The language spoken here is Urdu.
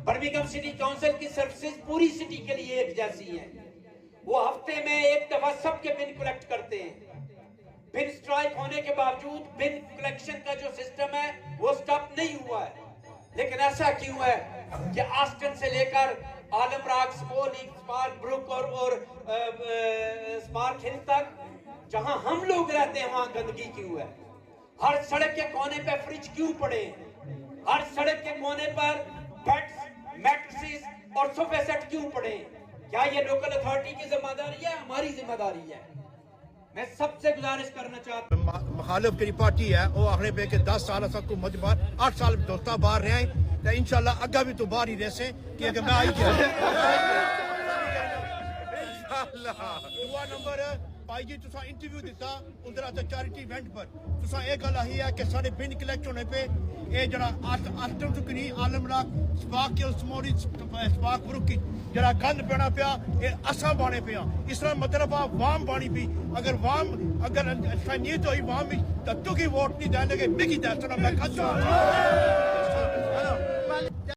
برمنگھم سٹی کونسل کی سروسز پوری سٹی کے لیے ایک جیسی ہیں. وہ ہفتے میں ایک دفعہ سب کے بن کلیکٹ کرتے ہیں. بن سٹرائک ہونے کے باوجود بن کلیکشن کا جو سسٹم ہے وہ سٹاپ نہیں ہوا ہے. لیکن ایسا کیوں ہے کہ آسٹن سے لے کر عالم راگ، سمول لیک، سپارک بروک اور سپارک ہل تک جہاں ہم لوگ رہتے ہیں وہاں گندگی کیوں ہے؟ ہر سڑک کے کونے پہ فریج کیوں پڑے ہیں؟ ہر سڑک کے کونے پر بیڈز، میٹریسز اور صوفے سیٹ کیوں پڑے ہیں؟ کیا یہ لوکل اتھارٹی کی ذمہ داری ہے؟ ہماری ذمہ داری ہے. میں سب سے گزارش کرنا چاہتا ہوں، مخالف کی پارٹی ہے وہ آخر پہ کہ 10 سال سب کو مجبور 8 سال دوستا باہر رہے ہیں تو انشاءاللہ اگا بھی تو باہر ہی رہ سے کہ اگر میں آئی کیا دعا نمبر بھائی جی تسا انٹرویو دیتا اندر چیریٹی ایونٹ پر تسا ایک گل آئی ہے کہ سارے بن کلیکٹ ہونے پہ یہ جڑا آسٹم چکنی عالم راگ سپاک کے سموری سپاک بروک کی جڑا گند پینا پیا یہ اساں بانے پیا. اس طرح مطلب وام بانی پی اگر وام اگر نیت ہوئی وام تو کی ووٹ نہیں دیں گے مکی دے سنا میں